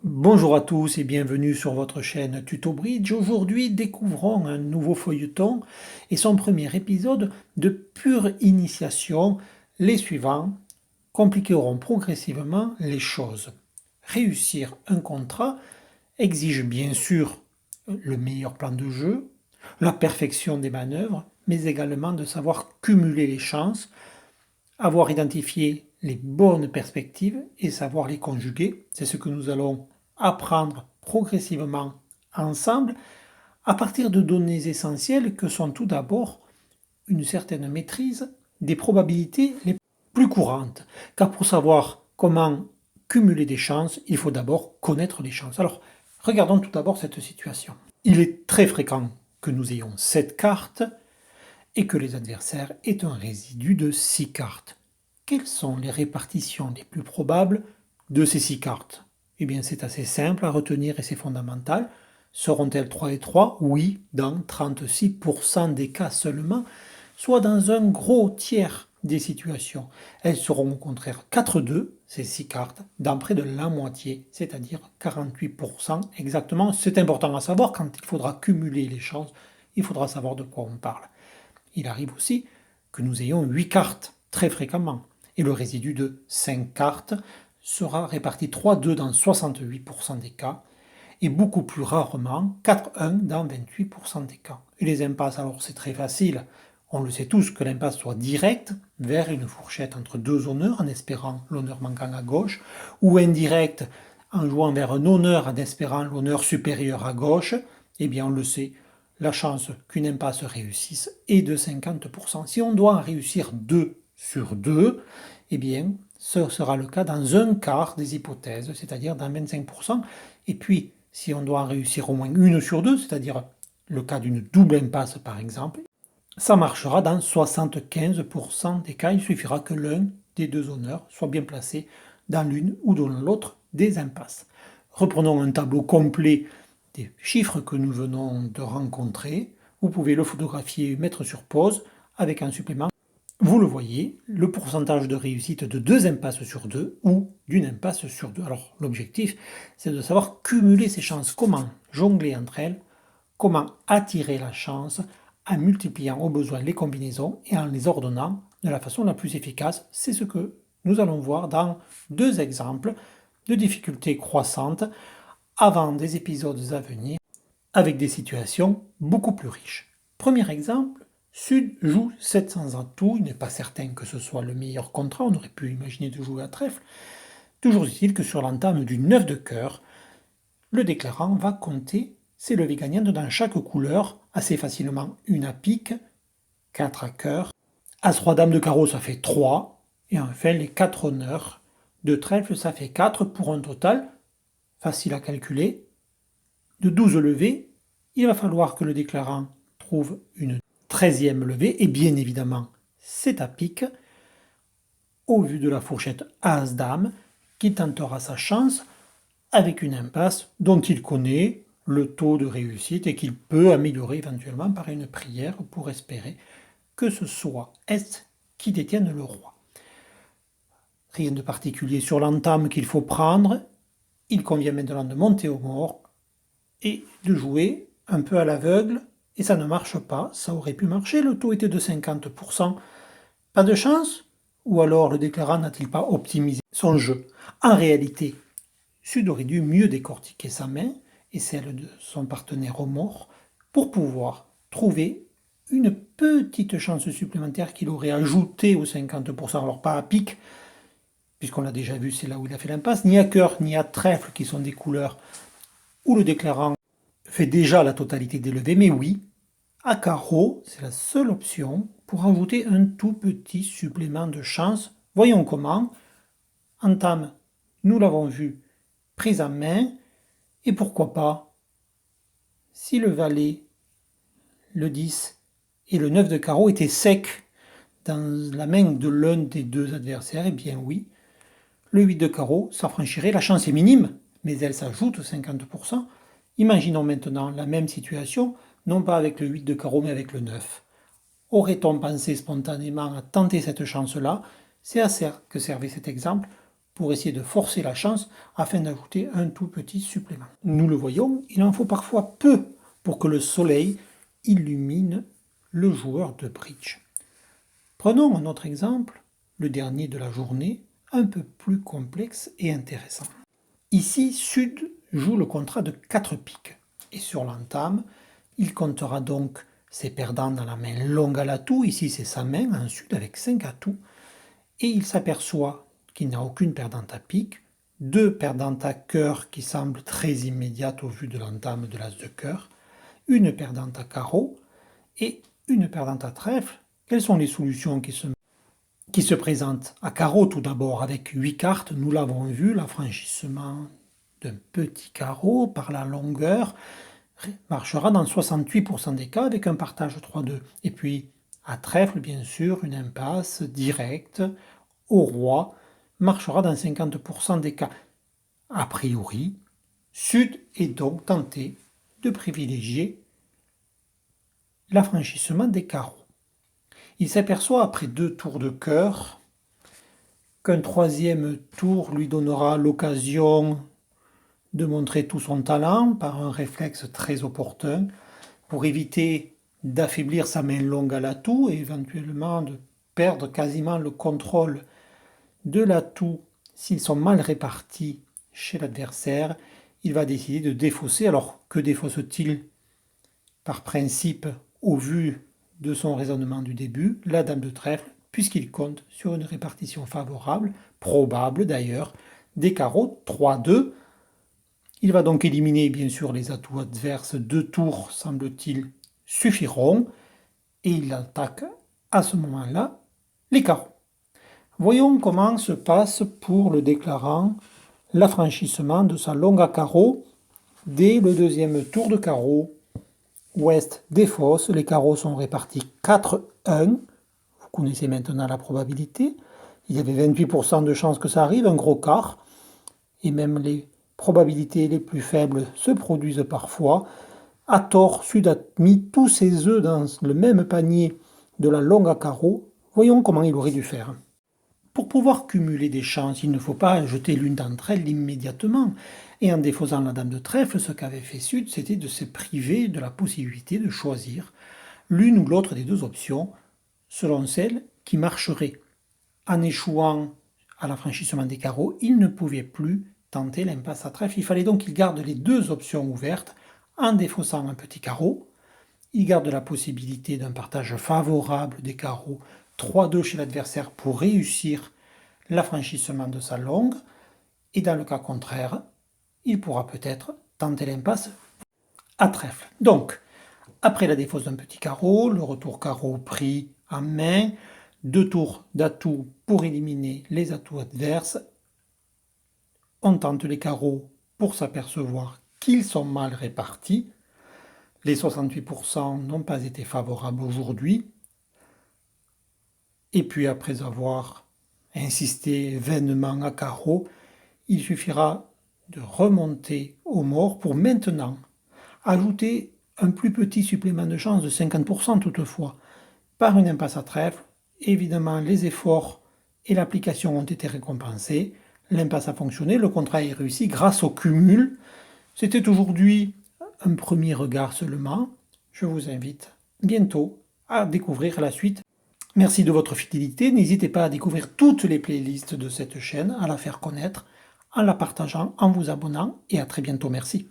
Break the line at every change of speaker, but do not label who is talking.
Bonjour à tous et bienvenue sur votre chaîne Tuto Bridge. Aujourd'hui, découvrons un nouveau feuilleton et son premier épisode de pure initiation. Les suivants compliqueront progressivement les choses. Réussir un contrat exige bien sûr le meilleur plan de jeu, la perfection des manœuvres, mais également de savoir cumuler les chances, avoir identifié les bonnes perspectives et savoir les conjuguer. C'est ce que nous allons apprendre progressivement ensemble à partir de données essentielles que sont tout d'abord une certaine maîtrise des probabilités les plus courantes. Car pour savoir comment cumuler des chances, il faut d'abord connaître les chances. Alors, regardons tout d'abord cette situation. Il est très fréquent que nous ayons 7 cartes et que les adversaires aient un résidu de 6 cartes. Quelles sont les répartitions les plus probables de ces 6 cartes? Eh bien, c'est assez simple à retenir et c'est fondamental. Seront-elles 3 et 3? Oui, dans 36% des cas seulement, soit dans un gros tiers des situations. Elles seront au contraire 4-2, ces 6 cartes, dans près de la moitié, c'est-à-dire 48% exactement. C'est important à savoir, quand il faudra cumuler les chances, il faudra savoir de quoi on parle. Il arrive aussi que nous ayons 8 cartes, très fréquemment, et le résidu de 5 cartes sera réparti 3-2 dans 68% des cas, et beaucoup plus rarement 4-1 dans 28% des cas. Et les impasses, alors c'est très facile, on le sait tous que l'impasse soit directe vers une fourchette entre deux honneurs en espérant l'honneur manquant à gauche, ou indirecte en jouant vers un honneur en espérant l'honneur supérieur à gauche, eh bien on le sait, la chance qu'une impasse réussisse est de 50%. Si on doit en réussir 2 sur 2, eh bien ce sera le cas dans un quart des hypothèses, c'est-à-dire dans 25%. Et puis, si on doit en réussir au moins une sur deux, c'est-à-dire le cas d'une double impasse par exemple, ça marchera dans 75% des cas. Il suffira que l'un des deux honneurs soit bien placé dans l'une ou dans l'autre des impasses. Reprenons un tableau complet des chiffres que nous venons de rencontrer. Vous pouvez le photographier et mettre sur pause avec un supplément. Vous le voyez, le pourcentage de réussite de deux impasses sur deux ou d'une impasse sur deux. Alors l'objectif, c'est de savoir cumuler ces chances, comment jongler entre elles, comment attirer la chance en multipliant au besoin les combinaisons et en les ordonnant de la façon la plus efficace. C'est ce que nous allons voir dans deux exemples de difficultés croissantes avant des épisodes à venir avec des situations beaucoup plus riches. Premier exemple, Sud joue 700 atouts, il n'est pas certain que ce soit le meilleur contrat, on aurait pu imaginer de jouer à trèfle. Toujours est-il que sur l'entame du 9 de cœur, le déclarant va compter ses levées gagnantes dans chaque couleur, assez facilement une à pique, 4 à cœur, As-Roi Dame de carreau ça fait 3, et enfin les 4 honneurs de trèfle ça fait 4 pour un total, facile à calculer, de 12 levées. Il va falloir que le déclarant trouve une 13e levée, et bien évidemment c'est à pique, au vu de la fourchette As-Dame, qui tentera sa chance avec une impasse dont il connaît le taux de réussite et qu'il peut améliorer éventuellement par une prière pour espérer que ce soit Est qui détienne le roi. Rien de particulier sur l'entame qu'il faut prendre, il convient maintenant de monter au mort et de jouer un peu à l'aveugle, et ça ne marche pas, ça aurait pu marcher, le taux était de 50%. Pas de chance? Ou alors le déclarant n'a-t-il pas optimisé son jeu? En réalité, Sud aurait dû mieux décortiquer sa main et celle de son partenaire au mort pour pouvoir trouver une petite chance supplémentaire qu'il aurait ajoutée aux 50%. Alors pas à pique, puisqu'on l'a déjà vu, c'est là où il a fait l'impasse, ni à cœur, ni à trèfle, qui sont des couleurs où le déclarant fait déjà la totalité des levées, mais oui, à carreau, c'est la seule option pour ajouter un tout petit supplément de chance. Voyons comment. Entame, nous l'avons vu, prise en main, et pourquoi pas, si le valet, le 10 et le 9 de carreau étaient secs dans la main de l'un des deux adversaires, eh bien oui, le 8 de carreau s'affranchirait, la chance est minime, mais elle s'ajoute 50%. Imaginons maintenant la même situation, non pas avec le 8 de carreau, mais avec le 9. Aurait-on pensé spontanément à tenter cette chance-là? C'est à ça que servait cet exemple, pour essayer de forcer la chance afin d'ajouter un tout petit supplément. Nous le voyons, il en faut parfois peu pour que le soleil illumine le joueur de bridge. Prenons un autre exemple, le dernier de la journée, un peu plus complexe et intéressant. Ici, Sud joue le contrat de 4 piques. Et sur l'entame, il comptera donc ses perdants dans la main longue à l'atout. Ici, c'est sa main en Sud avec 5 atouts. Et il s'aperçoit qu'il n'a aucune perdante à pique, 2 perdantes à cœur qui semblent très immédiates au vu de l'entame de l'as de cœur, une perdante à carreau et une perdante à trèfle. Quelles sont les solutions qui se présentent? À carreau tout d'abord, avec 8 cartes, nous l'avons vu, l'affranchissement d'un petit carreau par la longueur marchera dans 68% des cas avec un partage 3-2. Et puis, à trèfle, bien sûr, une impasse directe au roi marchera dans 50% des cas. A priori, Sud est donc tenté de privilégier l'affranchissement des carreaux. Il s'aperçoit après 2 tours de cœur qu'un troisième tour lui donnera l'occasion de montrer tout son talent par un réflexe très opportun pour éviter d'affaiblir sa main longue à l'atout et éventuellement de perdre quasiment le contrôle de l'atout s'ils sont mal répartis chez l'adversaire. Il va décider de défausser. Alors que défausse-t-il par principe au vu de son raisonnement du début? La dame de trèfle, puisqu'il compte sur une répartition favorable, probable d'ailleurs, des carreaux 3-2. Il va donc éliminer bien sûr les atouts adverses. 2 tours, semble-t-il, suffiront. Et il attaque à ce moment-là les carreaux. Voyons comment se passe pour le déclarant l'affranchissement de sa longue à carreau dès le deuxième tour de carreau. Ouest défausse, les carreaux sont répartis 4-1. Vous connaissez maintenant la probabilité. Il y avait 28% de chances que ça arrive, un gros quart. Et même les probabilités les plus faibles se produisent parfois. À tort, Sud a mis tous ses œufs dans le même panier de la longue à carreau. Voyons comment il aurait dû faire. Pour pouvoir cumuler des chances, il ne faut pas jeter l'une d'entre elles immédiatement. Et en défausant la dame de trèfle, ce qu'avait fait Sud, c'était de se priver de la possibilité de choisir l'une ou l'autre des 2 options, selon celle qui marcherait. En échouant à l'affranchissement des carreaux, il ne pouvait plus tenter l'impasse à trèfle. Il fallait donc qu'il garde les 2 options ouvertes en défaussant un petit carreau. Il garde la possibilité d'un partage favorable des carreaux 3-2 chez l'adversaire pour réussir l'affranchissement de sa longue. Et dans le cas contraire, il pourra peut-être tenter l'impasse à trèfle. Donc, après la défausse d'un petit carreau, le retour carreau pris en main, 2 tours d'atout pour éliminer les atouts adverses. On tente les carreaux pour s'apercevoir qu'ils sont mal répartis. Les 68% n'ont pas été favorables aujourd'hui. Et puis après avoir insisté vainement à carreau, il suffira de remonter au mort pour maintenant ajouter un plus petit supplément de chance de 50% toutefois par une impasse à trèfle. Évidemment, les efforts et l'application ont été récompensés. L'impasse a fonctionné, le contrat est réussi grâce au cumul. C'était aujourd'hui un premier regard seulement. Je vous invite bientôt à découvrir la suite. Merci de votre fidélité. N'hésitez pas à découvrir toutes les playlists de cette chaîne, à la faire connaître, en la partageant, en vous abonnant et à très bientôt. Merci.